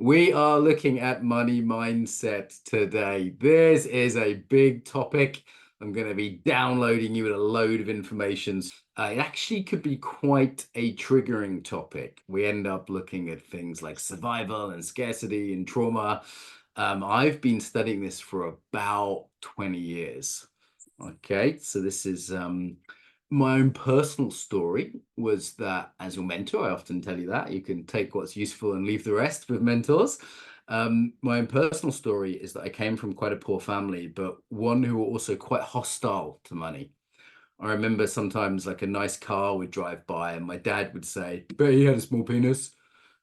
We are looking at money mindset today. This is a big topic. I'm going to be downloading you with a load of information. It actually could be quite a triggering topic. We end up looking at things like survival and scarcity and trauma. I've been studying this for about 20 years. Okay, so this is my own personal story was that as your mentor, I often tell you that you can take what's useful and leave the rest with mentors. My own personal story is that I came from quite a poor family, but one who were also quite hostile to money. I remember sometimes like a nice car would drive by and my dad would say, "Bet he had a small penis."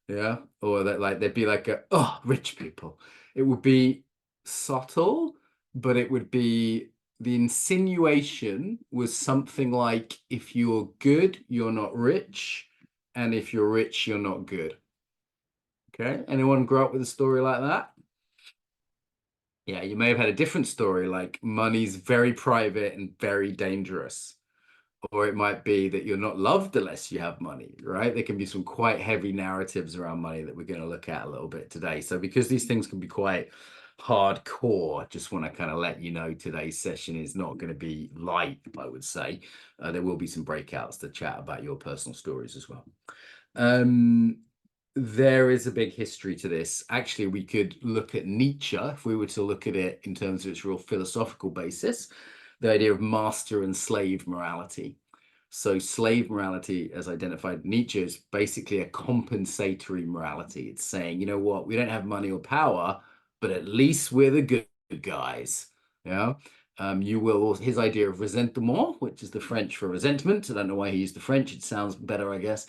Yeah. Or that like there'd be like oh, rich people. It would be subtle, but it would be the insinuation was something like if you're good, you're not rich, and if you're rich, you're not good. Okay. Anyone grow up with a story like that? Yeah, you may have had a different story, like money's very private and very dangerous. Or it might be that you're not loved unless you have money, right? There can be some quite heavy narratives around money that we're going to look at a little bit today. So because these things can be quite hardcore, just want to kind of let you know today's session is not going to be light, I would say. There will be some breakouts to chat about your personal stories as well. There is a big history to this. Actually, we could look at Nietzsche if we were to look at it in terms of its real philosophical basis, the idea of master and slave morality. So slave morality, as identified Nietzsche, is basically a compensatory morality. It's saying, you know what, we don't have money or power, but at least we're the good guys. Yeah. You will, his idea of resentment, which is the French for resentment. I don't know why he used the French. It sounds better, I guess.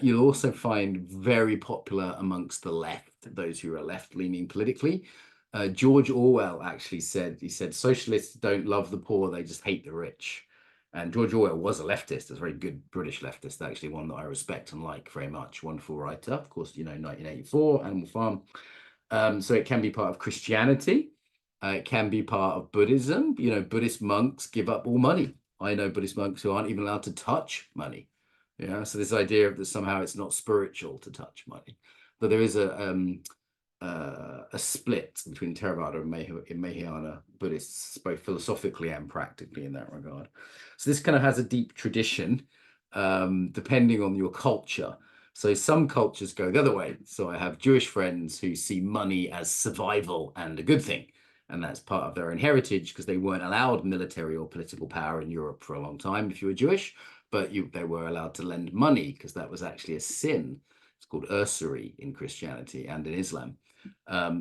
You'll also find very popular amongst the left, those who are left-leaning politically. George Orwell actually said, he said, socialists don't love the poor, they just hate the rich. And George Orwell was a leftist, a very good British leftist, actually, one that I respect and like very much. Wonderful writer, of course, 1984, Animal Farm. So it can be part of Christianity. It can be part of Buddhism. Buddhist monks give up all money. I know Buddhist monks who aren't even allowed to touch money. Yeah, so this idea of that somehow it's not spiritual to touch money, but there is a split between Theravada and Mahayana Buddhists, both philosophically and practically in that regard. So this kind of has a deep tradition, depending on your culture. So some cultures go the other way. So I have Jewish friends who see money as survival and a good thing. And that's part of their own heritage because they weren't allowed military or political power in Europe for a long time if you were Jewish, but they were allowed to lend money because that was actually a sin. It's called usury in Christianity and in Islam.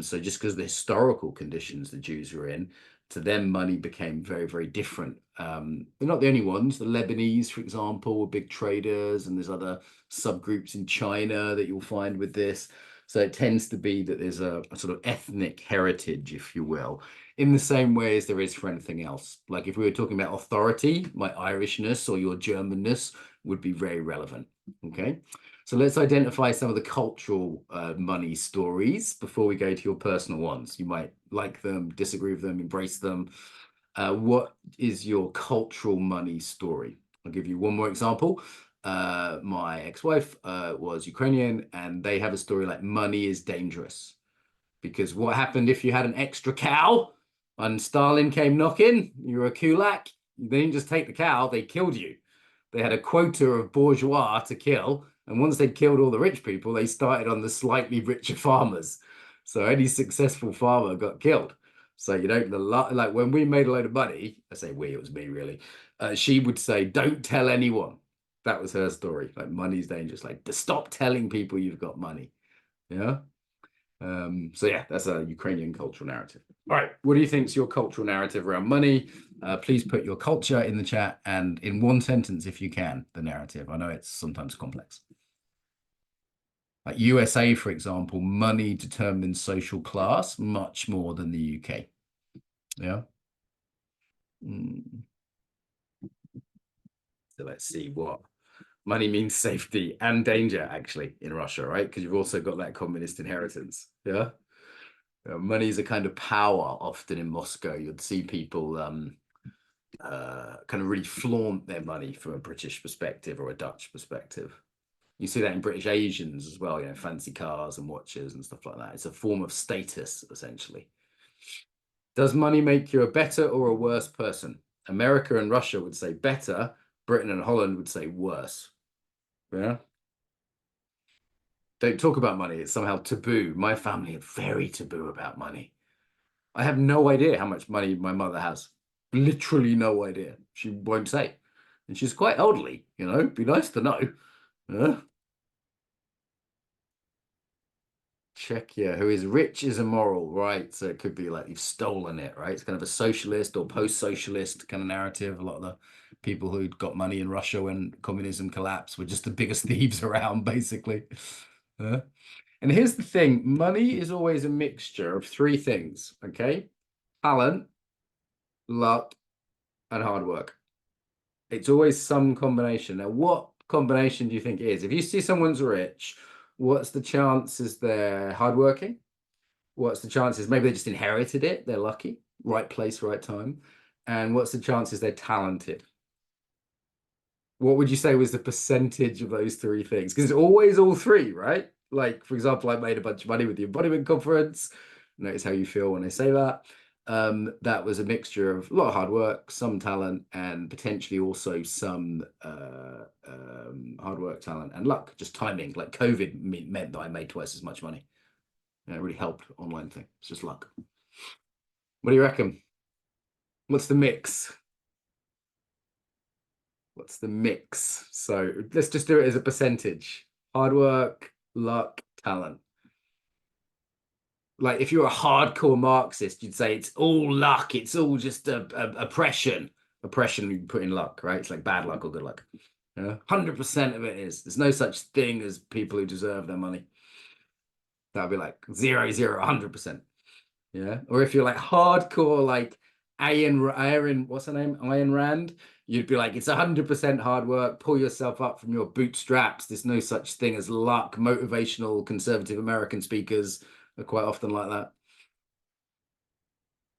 So just because the historical conditions the Jews were in, to them, money became very, very different. They're not the only ones. The Lebanese, for example, were big traders, and there's other subgroups in China that you'll find with this. So it tends to be that there's a sort of ethnic heritage, if you will, in the same way as there is for anything else. Like if we were talking about authority, my Irishness or your Germanness would be very relevant. Okay. So let's identify some of the cultural money stories before we go to your personal ones. You might like them, disagree with them, embrace them. What is your cultural money story? I'll give you one more example. My ex-wife was Ukrainian, and they have a story like money is dangerous. Because what happened if you had an extra cow and Stalin came knocking? You were a kulak. They didn't just take the cow, they killed you. They had a quota of bourgeois to kill. And once they'd killed all the rich people, they started on the slightly richer farmers. So any successful farmer got killed. So, like when we made a load of money, I say we, it was me really. She would say, don't tell anyone. That was her story. Like money's dangerous. Like stop telling people you've got money. Yeah. So yeah, that's a Ukrainian cultural narrative. All right, what do you think is your cultural narrative around money? Please put your culture in the chat and in one sentence, if you can, the narrative. I know it's sometimes complex. Like USA, for example, money determines social class much more than the UK. Yeah. So let's see what money means safety and danger actually in Russia, right? Because you've also got that communist inheritance. Yeah. Money is a kind of power often in Moscow. You'd see people kind of really flaunt their money from a British perspective or a Dutch perspective. You see that in British Asians as well, fancy cars and watches and stuff like that. It's a form of status, essentially. Does money make you a better or a worse person? America and Russia would say better. Britain and Holland would say worse. Yeah. Don't talk about money. It's somehow taboo. My family are very taboo about money. I have no idea how much money my mother has. Literally no idea. She won't say. And she's quite elderly, Be nice to know. Yeah. Czechia, who is rich is immoral, right? So it could be like you've stolen it, right? It's kind of a socialist or post-socialist kind of narrative. A lot of the people who got money in Russia when communism collapsed were just the biggest thieves around, basically. And here's the thing, money is always a mixture of three things, okay? Talent, luck, and hard work. It's always some combination. Now, what combination do you think it is? If you see someone's rich, what's the chances they're hardworking? What's the chances? Maybe they just inherited it. They're lucky. Right place, right time. And what's the chances they're talented? What would you say was the percentage of those three things? Because it's always all three, right? Like, for example, I made a bunch of money with the Embodiment conference. Notice how you feel when I say that. That was a mixture of a lot of hard work, some talent, and potentially also some hard work, talent, and luck, just timing. Like COVID meant that I made twice as much money. It really helped online thing. It's just luck. What do you reckon? What's the mix? What's the mix? So let's just do it as a percentage. Hard work, luck, talent. Like if you're a hardcore Marxist, you'd say it's all luck. It's all just oppression. Oppression, you put in luck, right? It's like bad luck or good luck. 100% of it is. There's no such thing as people who deserve their money. That'd be like 100%. Yeah. Or if you're like hardcore, like Ayn, what's her name? Ayn Rand, you'd be like, it's 100% hard work. Pull yourself up from your bootstraps. There's no such thing as luck. Motivational conservative American speakers are quite often like that.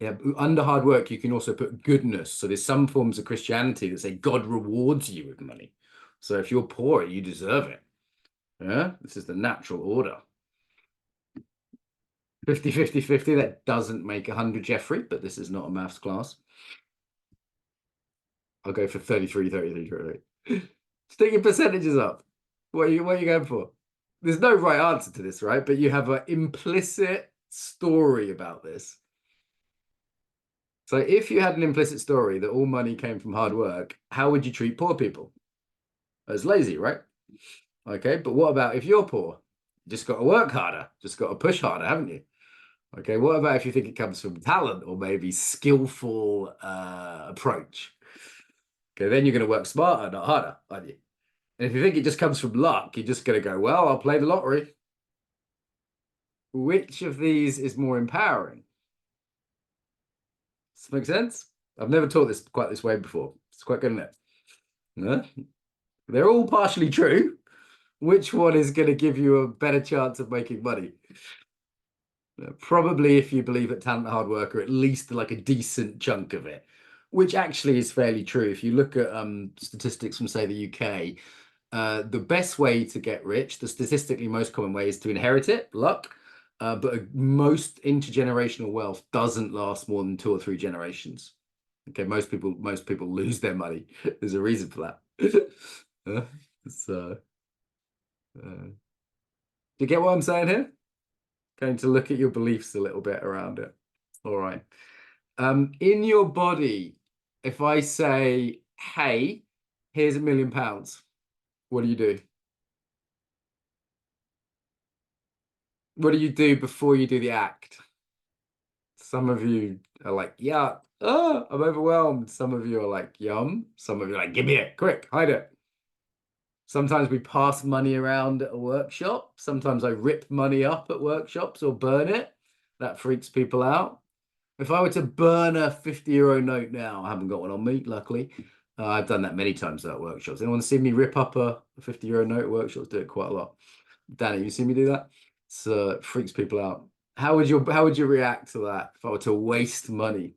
Yeah, under hard work, you can also put goodness. So there's some forms of Christianity that say God rewards you with money. So if you're poor, you deserve it. Yeah, this is the natural order. 50-50-50, that doesn't make 100, Jeffrey, but this is not a maths class. I'll go for 33. Stick your percentages up. What are you going for? There's no right answer to this, right? But you have an implicit story about this. So if you had an implicit story that all money came from hard work, how would you treat poor people? As lazy, right? Okay, but what about if you're poor? You just got to work harder, just got to push harder, haven't you? Okay, what about if you think it comes from talent or maybe skillful approach? Okay, then you're going to work smarter, not harder, aren't you? And if you think it just comes from luck, you're just going to go, well, I'll play the lottery. Which of these is more empowering? Does this make sense? I've never taught this quite this way before. It's quite good, isn't it? No? They're all partially true. Which one is going to give you a better chance of making money? Probably if you believe that talent and hard work are at least like a decent chunk of it, which actually is fairly true. If you look at statistics from, say, the UK, the best way to get rich, the statistically most common way is to inherit it, luck. But most intergenerational wealth doesn't last more than 2 or 3 generations. Okay, most people lose their money. There's a reason for that. So, do you get what I'm saying here? Going to look at your beliefs a little bit around it. All right. In your body, if I say, hey, here's £1 million, what do you do? What do you do before you do the act? Some of you are like, yeah, oh, I'm overwhelmed. Some of you are like, yum. Some of you are like, give me it, quick, hide it. Sometimes we pass money around at a workshop. Sometimes I rip money up at workshops or burn it. That freaks people out. If I were to burn a €50 note now, I haven't got one on me, luckily. I've done that many times at workshops. Anyone see me rip up a €50 note at workshops? Do it quite a lot. Danny, you see me do that? So it freaks people out. How would you react to that if I were to waste money?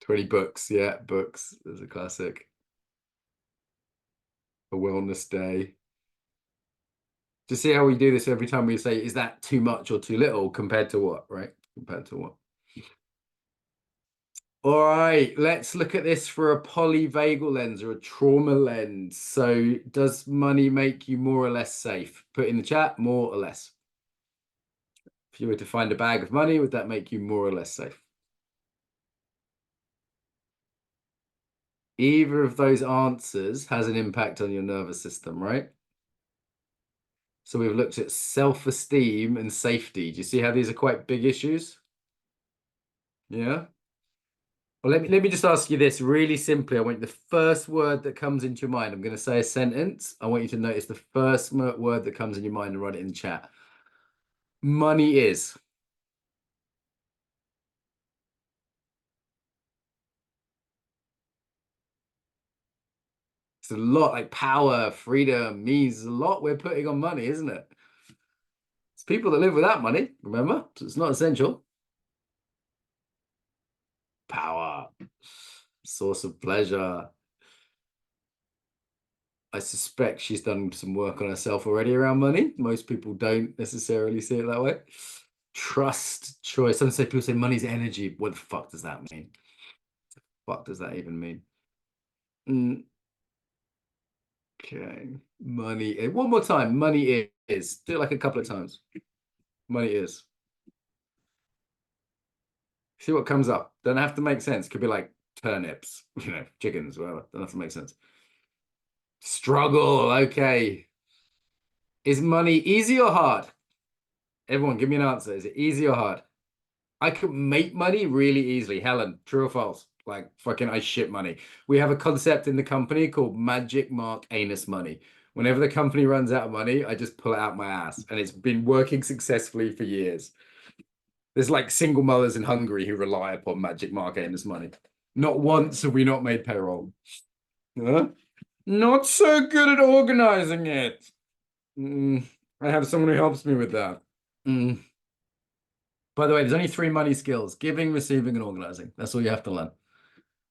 20 books. Yeah, books. There's a classic. A wellness day. Just see how we do this every time we say, is that too much or too little compared to what, right? Compared to what? All right, let's look at this for a polyvagal lens or a trauma lens. So, does money make you more or less safe? Put in the chat, more or less. If you were to find a bag of money, would that make you more or less safe? Either of those answers has an impact on your nervous system, right? So we've looked at self-esteem and safety. Do you see how these are quite big issues? Yeah. Well, let me just ask you this really simply. I want the first word that comes into your mind. I'm going to say a sentence. I want you to notice the first word that comes in your mind and write it in the chat. Money is. It's a lot like power, freedom, means a lot we're putting on money, isn't it? It's people that live without money, remember? So it's not essential. Power, source of pleasure. I suspect she's done some work on herself already around money. Most people don't necessarily see it that way. Trust, choice. Some say people say money's energy. What the fuck does that mean? What does that even mean? Mm, okay. Money. One more time. Money is. Do it like a couple of times. Money is. See what comes up. Don't have to make sense. Could be like turnips, chickens, whatever. Don't have to make sense. Struggle. Okay. Is money easy or hard? Everyone, give me an answer. Is it easy or hard? I could make money really easily. Helen, true or false? Like fucking I ship money. We have a concept in the company called magic mark anus money. Whenever the company runs out of money, I just pull it out my ass. And it's been working successfully for years. There's like single mothers in Hungary who rely upon magic mark anus money. Not once have we not made payroll. Huh? Not so good at organizing it. I have someone who helps me with that. Mm. By the way, there's only three money skills: giving, receiving, and organizing. That's all you have to learn.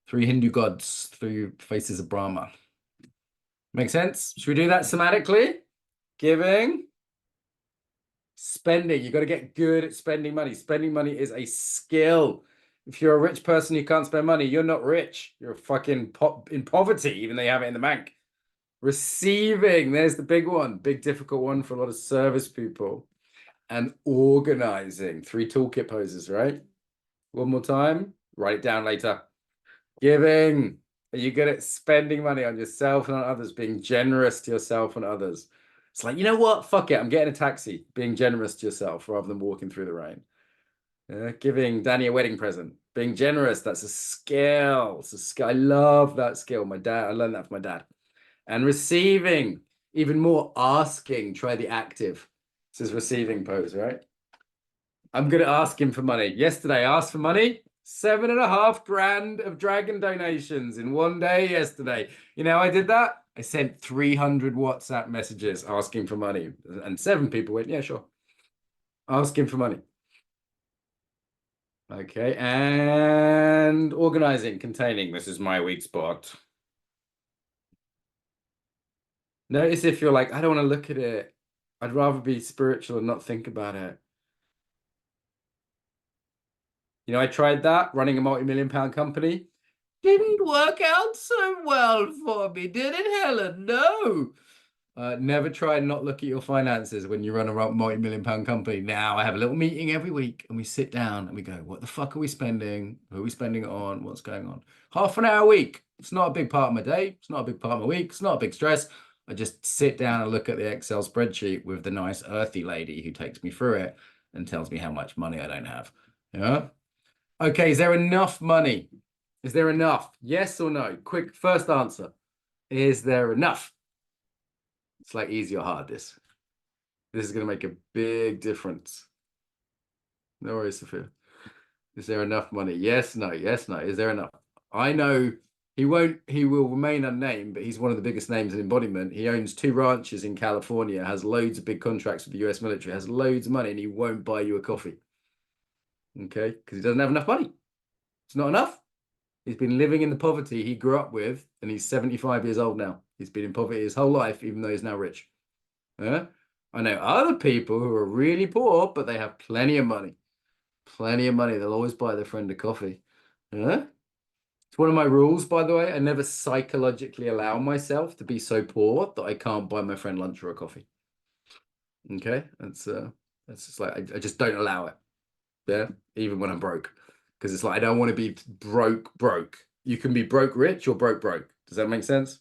Three Hindu gods, three faces of Brahma. Make sense? Should we do that somatically? Giving, spending. You got to get good at spending money. Spending money is a skill. If you're a rich person who can't spend money, you're not rich. You're fucking in poverty, even though you have it in the bank. Receiving, there's the big one. Big, difficult one for a lot of service people. And organizing. Three toolkit poses, right? One more time. Write it down later. Giving. Are you good at spending money on yourself and on others? Being generous to yourself and others. It's like, you know what? Fuck it. I'm getting a taxi. Being generous to yourself rather than walking through the rain. Giving Danny a wedding present. Being generous. That's a skill. It's a skill. I love that skill. My dad, I learned that from my dad. And receiving. Even more asking. Try the active. This is receiving pose, right? I'm good at asking for money. Yesterday, I asked for money. 7.5 grand of dragon donations in one day yesterday. You know, I did that. I sent 300 WhatsApp messages asking for money. And 7 people went, yeah, sure. Asking for money. Okay. And organizing, containing. This is my weak spot. Notice if you're like, I don't want to look at it. I'd rather be spiritual and not think about it. You know, I tried that running a multi-million-pound company. Didn't work out so well for me, did it, Helen? No. Never try and not look at your finances when you run a multi-million-pound company. Now I have a little meeting every week and we sit down and we go, what the fuck are we spending? Who are we spending it on? What's going on? Half an hour a week. It's not a big part of my day. It's not a big part of my week. It's not a big stress. I just sit down and look at the Excel spreadsheet with the nice earthy lady who takes me through it and tells me how much money I don't have. Yeah. Okay, is there enough money? Is there enough? Yes or no? Quick first answer. Is there enough? It's like easy or hard, this. This is going to make a big difference. No worries, Sophia. Is there enough money? Yes, no, yes, no. Is there enough? I know he will remain unnamed, but he's one of the biggest names in Embodiment. He owns 2 ranches in California, has loads of big contracts with the US military, has loads of money, and he won't buy you a coffee. Okay? Because he doesn't have enough money. It's not enough. He's been living in the poverty he grew up with, and he's 75 years old now. He's been in poverty his whole life, even though he's now rich. Yeah? I know other people who are really poor, but they have plenty of money. Plenty of money. They'll always buy their friend a coffee. Yeah? It's one of my rules, by the way. I never psychologically allow myself to be so poor that I can't buy my friend lunch or a coffee. Okay? That's just like I just don't allow it. Yeah, even when I'm broke. Because it's like I don't want to be broke. You can be broke rich or broke. Does that make sense?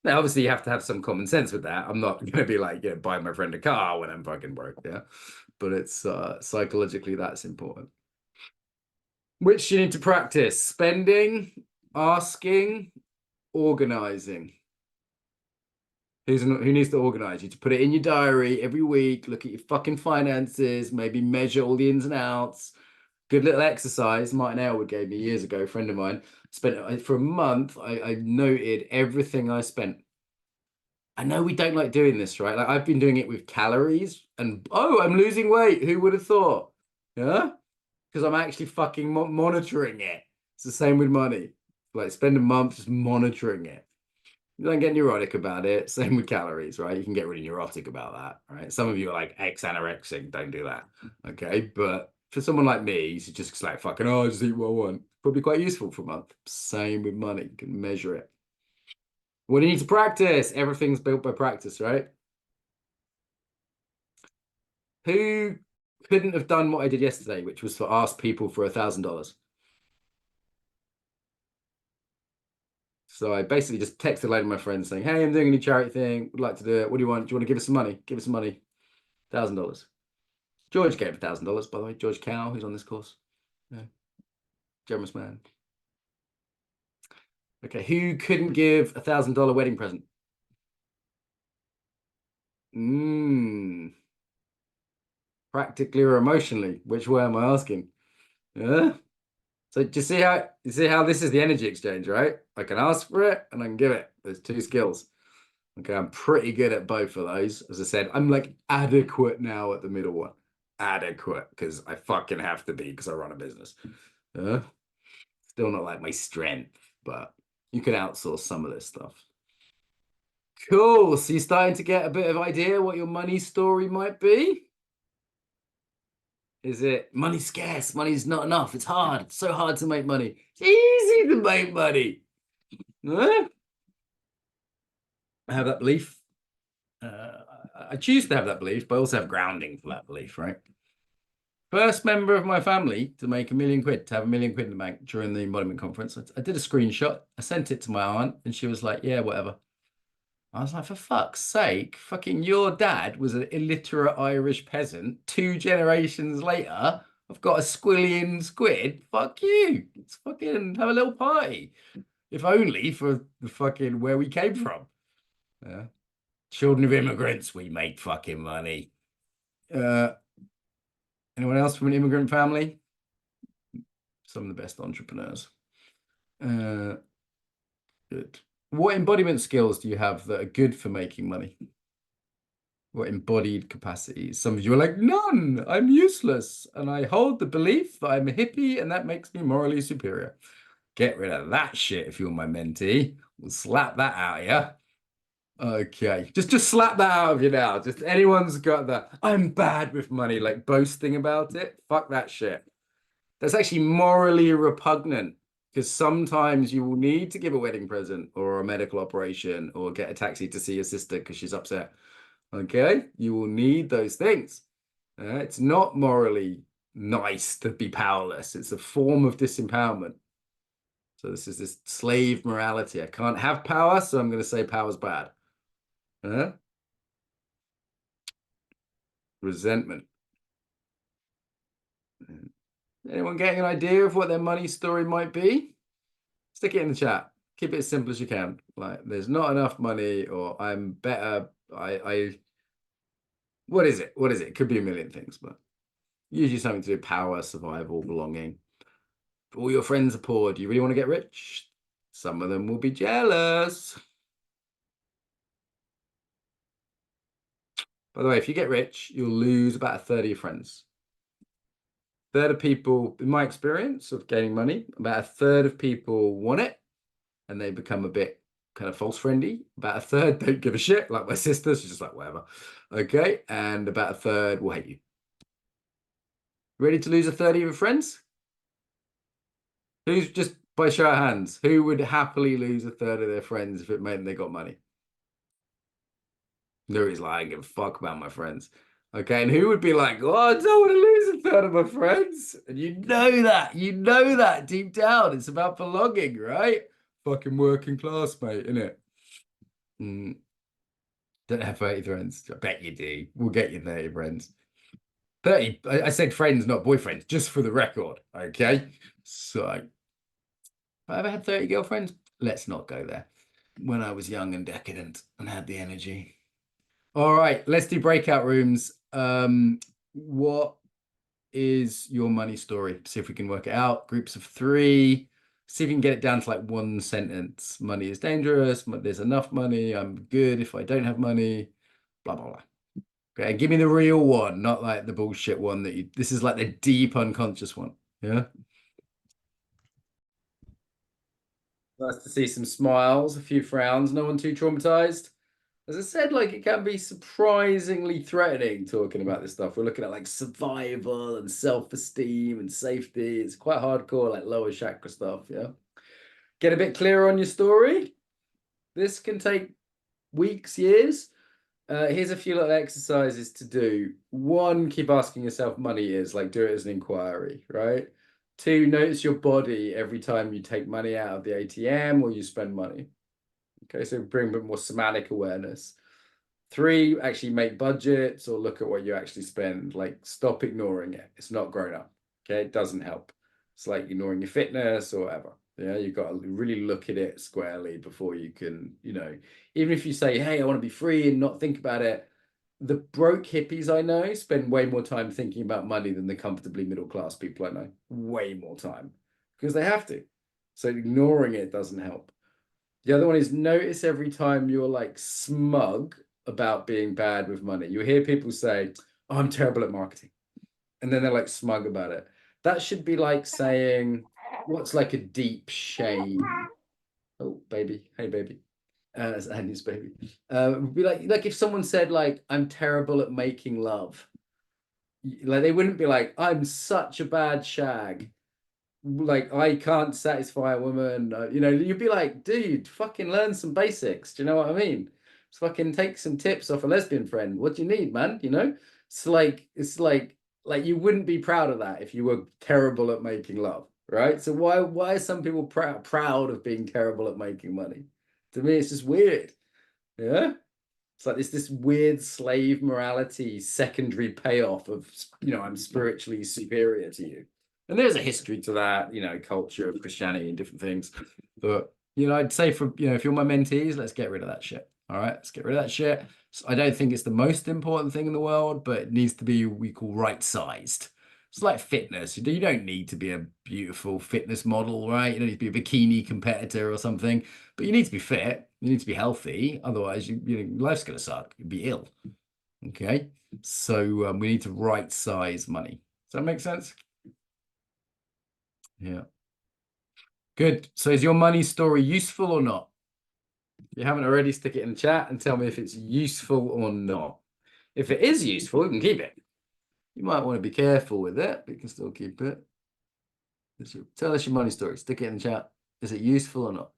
Now, obviously, you have to have some common sense with that. I'm not going to be like, yeah, buy my friend a car when I'm fucking broke. Yeah. But it's psychologically that's important. Which you need to practice: spending, asking, organizing. Who needs to organize? You need to put it in your diary every week, look at your fucking finances, maybe measure all the ins and outs. Good little exercise Martin Aylward gave me years ago, a friend of mine. Spent for a month, I noted everything I spent. I know we don't like doing this, right? Like I've been doing it with calories and oh, I'm losing weight. Who would have thought? Yeah, because I'm actually fucking monitoring it. It's the same with money. Like spend a month just monitoring it. You don't get neurotic about it. Same with calories, right? You can get really neurotic about that, right? Some of you are like ex-anorexic, don't do that. Okay. But for someone like me, you just like fucking, oh, I just eat what I want. Probably quite useful for a month. Same with money. You can measure it. What do you need to practice? Everything's built by practice, right? Who couldn't have done what I did yesterday, which was to ask people for $1,000? So I basically just texted a load of my friends saying, hey, I'm doing a new charity thing. Would like to do it. What do you want? Do you want to give us some money? Give us some money. $1,000. George gave $1,000, by the way. George Cow, who's on this course. Yeah. Generous man. Okay, who couldn't give $1,000 wedding present? Practically or emotionally? Which way am I asking? Yeah. So do you see how this is the energy exchange, right? I can ask for it and I can give it. There's two skills. Okay, I'm pretty good at both of those. As I said, I'm like adequate now at the middle one. Adequate, because I fucking have to be because I run a business. Still not like my strength, but you can outsource some of this stuff. Cool. So you're starting to get a bit of idea what your money story might be? Is it money scarce? Money's not enough. It's hard. It's so hard to make money. It's easy to make money. Huh? I have that belief. I choose to have that belief, but I also have grounding for that belief, right? First member of my family to make £1,000,000, to have £1,000,000 in the bank during the embodiment conference. I did a screenshot. I sent it to my aunt, and she was like, "Yeah, whatever." I was like, "For fuck's sake, fucking your dad was an illiterate Irish peasant. 2 generations later, I've got a squillion squid. Fuck you. Let's fucking have a little party, if only for the fucking where we came from." Yeah. Children of immigrants, we make fucking money. Uh, Anyone else from an immigrant family? Some of the best entrepreneurs. Good. What embodiment skills do you have that are good for making money? What embodied capacities? Some of you are like, none, I'm useless. And I hold the belief that I'm a hippie and that makes me morally superior. Get rid of that shit if you're my mentee. We'll slap that out of you. Okay, just slap that out of you now. Just anyone's got that. I'm bad with money, like boasting about it. Fuck that shit. That's actually morally repugnant because sometimes you will need to give a wedding present or a medical operation or get a taxi to see your sister because she's upset. Okay, you will need those things. It's not morally nice to be powerless. It's a form of disempowerment. So this is this slave morality. I can't have power, so I'm going to say power's bad. Resentment. Anyone getting an idea of what their money story might be? Stick it in the chat. Keep it as simple as you can. Like, there's not enough money, or I'm better. What is it? What is it? It could be a million things, but usually something to do with power, survival, belonging. If all your friends are poor, do you really want to get rich? Some of them will be jealous. By the way, if you get rich, you'll lose about a third of your friends. third of people, in my experience of gaining money, about a third of people want it and they become a bit kind of false friendly. About a third don't give a shit, like my sister. She's just like, whatever. Okay. And about a third will hate you. Ready to lose a third of your friends? Who's just by show of hands? Who would happily lose a third of their friends if it meant they got money? Nobody's like, I don't give a fuck about my friends. Okay, and who would be like, oh, I don't want to lose a third of my friends? And you know that deep down. It's about belonging, right? Fucking working class, mate, innit? Mm, don't have 30 friends. I bet you do. We'll get you 30 friends. 30, I said friends, not boyfriends, just for the record. Okay. So, have I ever had 30 girlfriends? Let's not go there. When I was young and decadent and had the energy. All right, let's do breakout rooms. What is your money story? See if we can work it out. Groups of 3. See if you can get it down to like one sentence. Money is dangerous. There's enough money. I'm good if I don't have money. Blah, blah, blah. Okay, give me the real one, not like the bullshit one that you, this is like the deep unconscious one. Yeah. Nice to see some smiles, a few frowns, no one too traumatized. As I said, like it can be surprisingly threatening talking about this stuff. We're looking at like survival and self-esteem and safety. It's quite hardcore, like lower chakra stuff. Yeah. Get a bit clearer on your story. This can take weeks, years. Here's a few little exercises to do. 1, keep asking yourself money is, like do it as an inquiry, right? 2, notice your body every time you take money out of the ATM or you spend money. Okay, so bring a bit more somatic awareness. 3, actually make budgets or look at what you actually spend. Like stop ignoring it. It's not grown up. Okay, it doesn't help. It's like ignoring your fitness or whatever. Yeah, you've got to really look at it squarely before you can, even if you say, hey, I want to be free and not think about it. The broke hippies I know spend way more time thinking about money than the comfortably middle class people I know. Way more time because they have to. So ignoring it doesn't help. The other one is notice every time you're like smug about being bad with money. You hear people say, oh, I'm terrible at marketing. And then they're like smug about it. That should be like saying, what's like a deep shame? Oh, baby. Hey, baby. That's Andy's baby. It would be like if someone said, like, I'm terrible at making love. Like they wouldn't be like, I'm such a bad shag. Like I can't satisfy a woman. You'd be like, dude, fucking learn some basics. Do you know what I mean? Just fucking take some tips off a lesbian friend. What do you need, man? It's like you wouldn't be proud of that if you were terrible at making love, right? So why are some people proud of being terrible at making money? To me, it's just weird. Yeah. It's like this weird slave morality secondary payoff of, I'm spiritually superior to you. And there's a history to that, culture of Christianity and different things. But, I'd say if you're my mentees, let's get rid of that shit. All right, let's get rid of that shit. So I don't think it's the most important thing in the world, but it needs to be what we call right-sized. It's like fitness. You don't need to be a beautiful fitness model, right? You don't need to be a bikini competitor or something, but you need to be fit. You need to be healthy. Otherwise, life's going to suck. You'll be ill. Okay. So we need to right size money. Does that make sense? Yeah. Good. So is your money story useful or not? If you haven't already, stick it in the chat and tell me if it's useful or not. If it is useful, you can keep it. You might want to be careful with it, but you can still keep it. Tell us your money story. Stick it in the chat. Is it useful or not?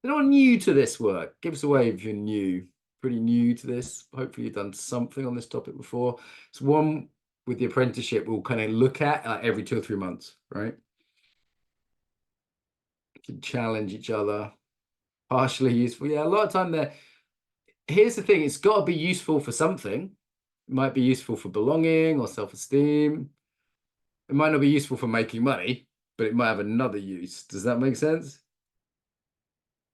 You're not new to this work. Give us a wave if you're new. Pretty new to this. Hopefully you've done something on this topic before. It's one with the apprenticeship we'll kind of look at every 2 or 3 months, right? To challenge each other. Partially useful. Yeah, a lot of time there. Here's the thing. It's got to be useful for something. It might be useful for belonging or self-esteem. It might not be useful for making money, but it might have another use. Does that make sense?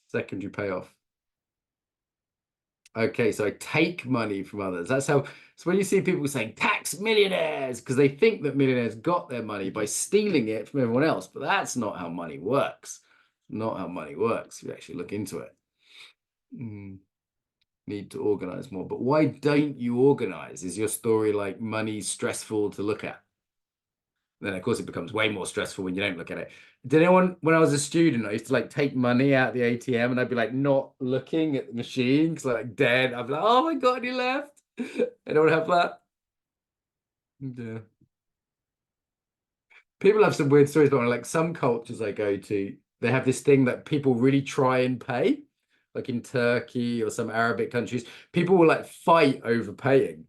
Secondary payoff. Okay, so I take money from others. That's how. So when you see people saying tax millionaires, because they think that millionaires got their money by stealing it from everyone else, but that's not how money works. Not how money works. You actually look into it. Need to organize more. But why don't you organize? Is your story like money's stressful to look at? Then of course it becomes way more stressful when you don't look at it. Did anyone, when I was a student, I used to like take money out of the ATM and I'd be like not looking at the machine because like dead. I'd be like, oh my God, any left? I don't have that. Yeah. People have some weird stories about it. Like some cultures I go to, they have this thing that people really try and pay. Like in Turkey or some Arabic countries, people will like fight over paying.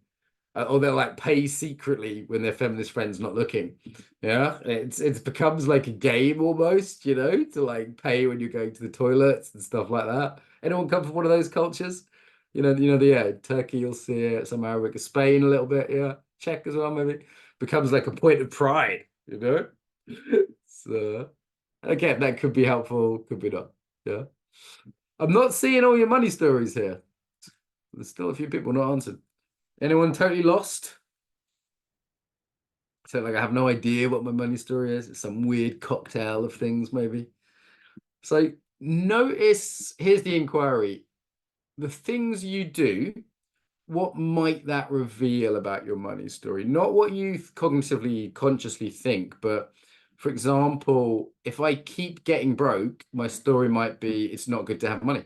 Or they'll like pay secretly when their feminist friend's not looking. Yeah, it's becomes like a game almost, to like pay when you're going to the toilets and stuff like that. Anyone come from one of those cultures? Turkey you'll see it, some Arabic, Spain a little bit, yeah, Czech as well maybe. Becomes like a point of pride. So again, that could be helpful, could be not. Yeah, I'm not seeing all your money stories here. There's still a few people not answered. Anyone totally lost? So like I have no idea what my money story is. It's some weird cocktail of things, maybe. So notice, here's the inquiry. The things you do, what might that reveal about your money story? Not what you cognitively, consciously think, but for example, if I keep getting broke, my story might be it's not good to have money,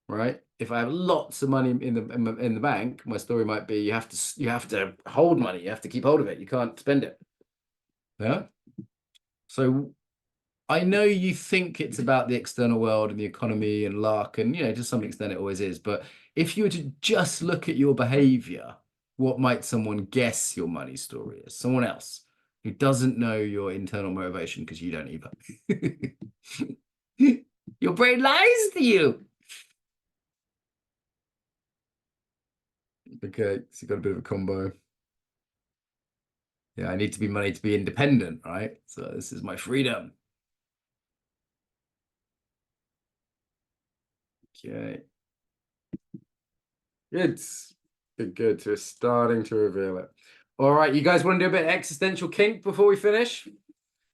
right? If I have lots of money in the bank, my story might be you have to hold money, you have to keep hold of it, you can't spend it. Yeah. So I know you think it's about the external world and the economy and luck, and to some extent it always is. But if you were to just look at your behavior, what might someone guess your money story is? Someone else who doesn't know your internal motivation because you don't either. Your brain lies to you. Okay, so you've got a bit of a combo. Yeah, I need to be money to be independent, right? So this is my freedom. Okay. Good. Good, good. So we're starting to reveal it. All right, you guys want to do a bit of existential kink before we finish?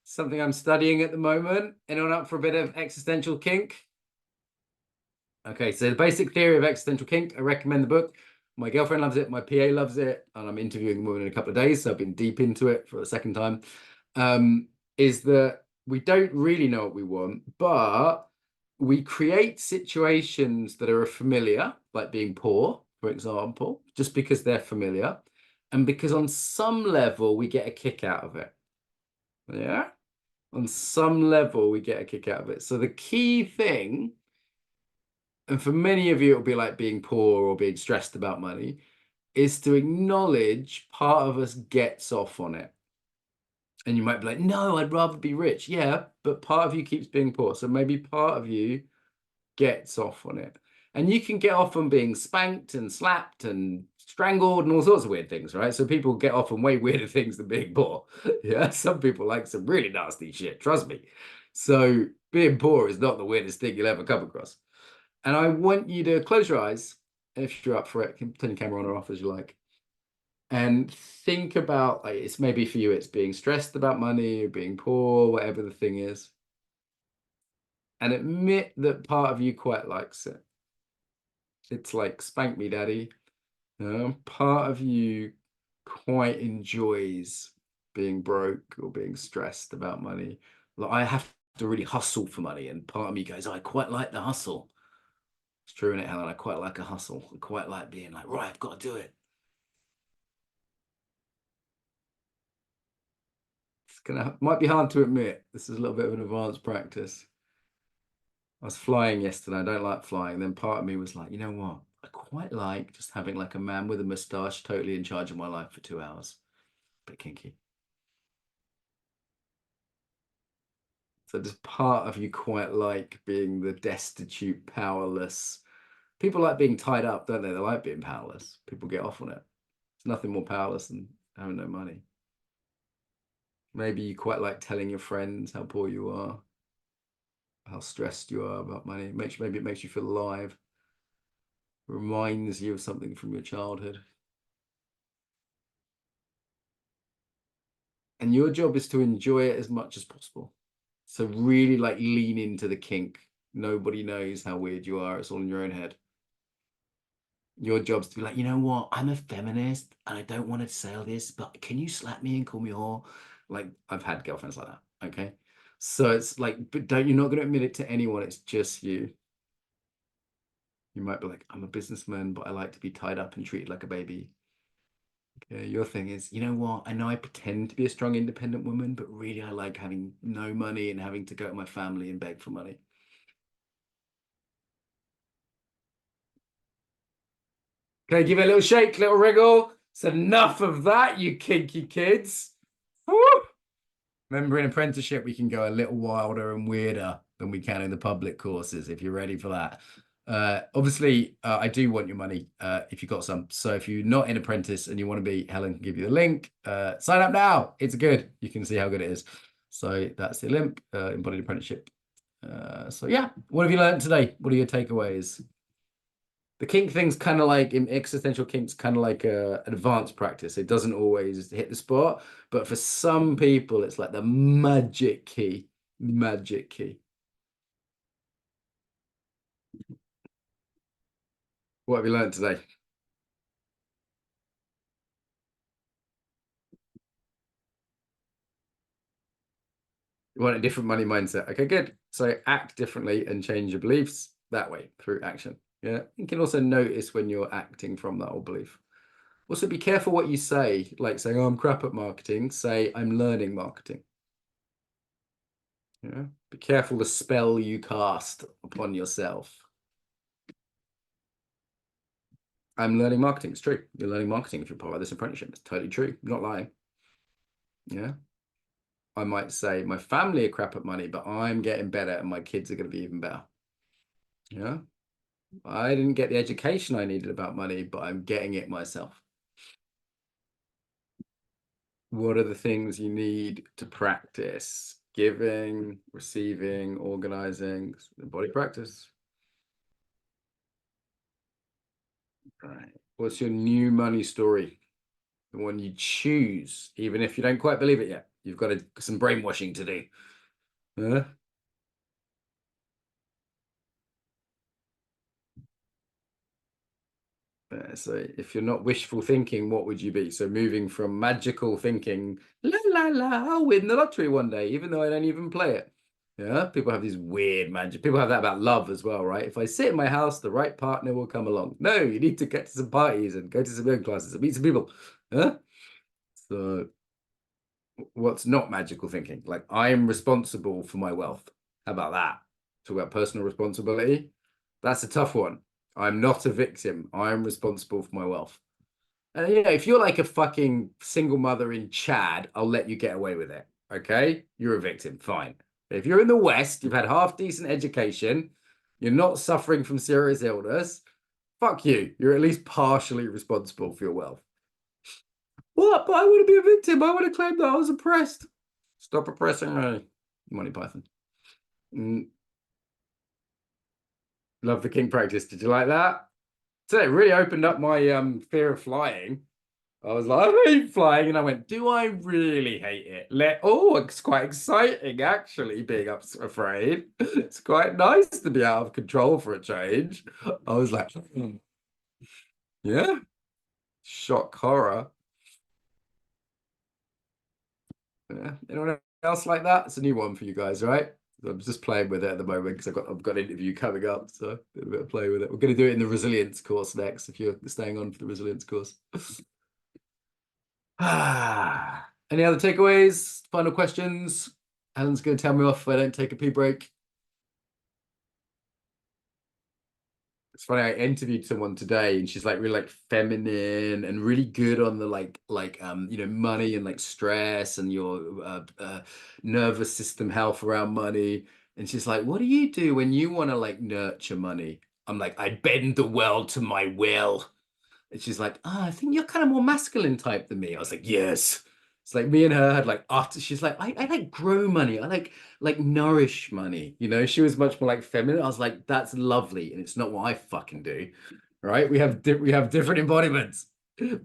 Something I'm studying at the moment. Anyone up for a bit of existential kink? Okay, so the basic theory of existential kink, I recommend the book. My girlfriend loves it, my PA loves it, and I'm interviewing the woman in a couple of days, so I've been deep into it for the second time. Is that we don't really know what we want, but we create situations that are familiar, like being poor, for example, just because they're familiar, and because on some level we get a kick out of it. Yeah, on some level we get a kick out of it. So the key thing, and for many of you it'll be like being poor or being stressed about money, is to acknowledge part of us gets off on it. And you might be like, no, I'd rather be rich. Yeah, but part of you keeps being poor. So maybe part of you gets off on it. And you can get off on being spanked and slapped and strangled and all sorts of weird things, right? So people get off on way weirder things than being poor. Yeah, some people like some really nasty shit, trust me. So being poor is not the weirdest thing you'll ever come across. And I want you to close your eyes if you're up for it. You can turn your camera on or off as you like. And think about, like, it's maybe for you, it's being stressed about money, being poor, whatever the thing is. And admit that part of you quite likes it. It's like spank me, daddy. Part of you quite enjoys being broke or being stressed about money. Like I have to really hustle for money, and part of me goes, I quite like the hustle. It's true, innit, Helen? I quite like a hustle. I quite like being like, right, I've got to do it. It's gonna might be hard to admit. This is a little bit of an advanced practice. I was flying yesterday. I don't like flying. Then part of me was like, you know what? I quite like just having like a man with a mustache totally in charge of my life for 2 hours. Bit kinky. So just part of you quite like being the destitute, powerless. People like being tied up, don't they? They like being powerless. People get off on it. There's nothing more powerless than having no money. Maybe you quite like telling your friends how poor you are, how stressed you are about money. Maybe it makes you feel alive. Reminds you of something from your childhood. And your job is to enjoy it as much as possible. So really like lean into the kink. Nobody knows how weird you are. It's all in your own head. Your job's to be like, you know what? I'm a feminist and I don't want to say all this, but can you slap me and call me a whore? Like I've had girlfriends like that. Okay. So it's like, but don't you're not going to admit it to anyone. It's just you. You might be like, I'm a businessman, but I like to be tied up and treated like a baby. Okay, your thing is, you know what? I know I pretend to be a strong, independent woman, but really I like having no money and having to go to my family and beg for money. Okay, give it a little shake, little wriggle. It's enough of that, you kinky kids. Woo! Remember, in apprenticeship, we can go a little wilder and weirder than we can in the public courses if you're ready for that. Obviously, I do want your money if you got some. So if you're not in apprentice and you want to be, Helen can give you the link. Sign up now. It's good. You can see how good it is. So that's the link, embodied apprenticeship. So yeah, what have you learned today? What are your takeaways? The kink thing's kind of like in existential kink's kind of like an advanced practice. It doesn't always hit the spot, but for some people, it's like the magic key. Magic key. What have you learned today? You want a different money mindset. Okay, good. So act differently and change your beliefs that way through action. Yeah. You can also notice when you're acting from that old belief. Also, be careful what you say, like saying, oh, I'm crap at marketing. Say, I'm learning marketing. Yeah. Be careful the spell you cast upon yourself. I'm learning marketing. It's true. You're learning marketing if you're part of this apprenticeship. It's totally true. I'm not lying. Yeah. I might say my family are crap at money, but I'm getting better and my kids are going to be even better. Yeah. I didn't get the education I needed about money, but I'm getting it myself. What are the things you need to practice? Giving, receiving, organizing, body practice. Right. What's your new money story? The one you choose, even if you don't quite believe it yet. You've got some brainwashing to do. Huh? So if you're not wishful thinking, what would you be? So moving from magical thinking, la la la, I'll win the lottery one day, even though I don't even play it. Yeah, people have these weird magic. People have that about love as well, right? If I sit in my house, the right partner will come along. No, you need to get to some parties and go to some yoga classes and meet some people. Huh? So what's not magical thinking? Like I'm responsible for my wealth. How about that? Talk about personal responsibility. That's a tough one. I'm not a victim. I'm responsible for my wealth. And you know, if you're like a fucking single mother in Chad, I'll let you get away with it. Okay? You're a victim. Fine. But if you're in the West, you've had half decent education, you're not suffering from serious illness, fuck you. You're at least partially responsible for your wealth. What? But I want to be a victim. I want to claim that I was oppressed. Stop oppressing me. Money Python. Mm, love the king practice. Did you like that? So it really opened up my fear of flying. I was like, I hate flying. And I went, do I really hate it? It's quite exciting, actually, being afraid. It's quite nice to be out of control for a change. I was like, yeah, shock horror. Yeah. Anyone else like that? It's a new one for you guys, right? I'm just playing with it at the moment because I've got an interview coming up, so a bit of play with it. We're going to do it in the resilience course next if you're staying on for the resilience course. Any other takeaways? Final questions? Alan's going to tell me off if I don't take a pee break. It's funny, I interviewed someone today and she's like really like feminine and really good on the money and like stress and your nervous system health around money. And she's like, what do you do when you want to like nurture money? I'm like, I bend the world to my will. And she's like, oh, I think you're kind of more masculine type than me. I was like, yes. It's like me and her had like utter, she's like, I like grow money. I like nourish money. You know, she was much more like feminine. I was like, that's lovely. And it's not what I fucking do. Right. We have different embodiments,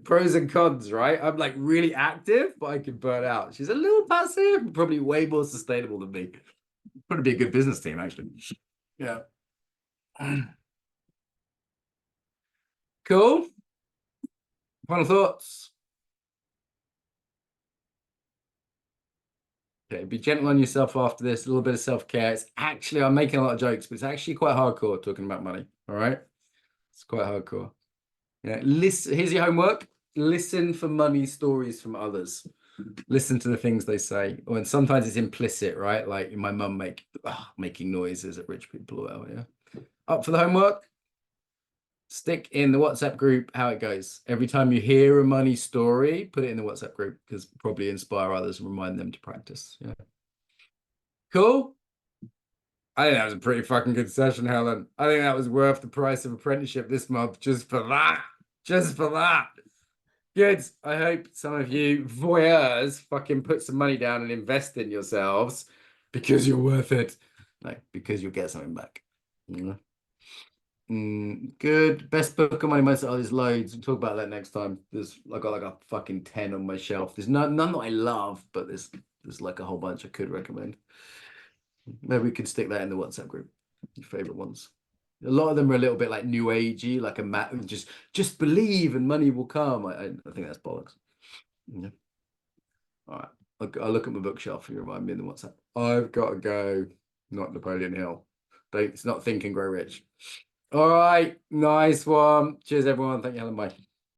pros and cons, right? I'm like really active, but I can burn out. She's a little passive, probably way more sustainable than me. Probably be a good business team, actually. Yeah. Cool. Final thoughts. Okay, be gentle on yourself after this. A little bit of self-care. It's actually, I'm making a lot of jokes, but it's actually quite hardcore talking about money. All right. It's quite hardcore. Yeah. Listen, here's your homework. Listen for money stories from others. Listen to the things they say. Or and sometimes it's implicit, right? Like my mum making noises at rich people or whatever. Yeah. Up for the homework? Stick in the WhatsApp group how it goes. Every time you hear a money story, put it in the WhatsApp group because probably inspire others and remind them to practice. Yeah. Cool. I think that was a pretty fucking good session, Helen. I think that was worth the price of apprenticeship this month just for that. Just for that. Good. I hope some of you voyeurs fucking put some money down and invest in yourselves because you're worth it. No, because you'll get something back. Mm. Good. Best book of money mindset. Oh, there's loads. We'll talk about that next time. I got like a fucking 10 on my shelf. There's none that I love, but there's like a whole bunch I could recommend. Maybe we could stick that in the WhatsApp group. Your favorite ones. A lot of them are a little bit like new agey, like a mat. Just believe and money will come. I think that's bollocks. Yeah. All right. I'll look at my bookshelf. You remind me in the WhatsApp. I've got to go. Not Napoleon Hill. It's not Think and Grow Rich. All right. Nice one. Cheers, everyone. Thank you, Helen. Bye.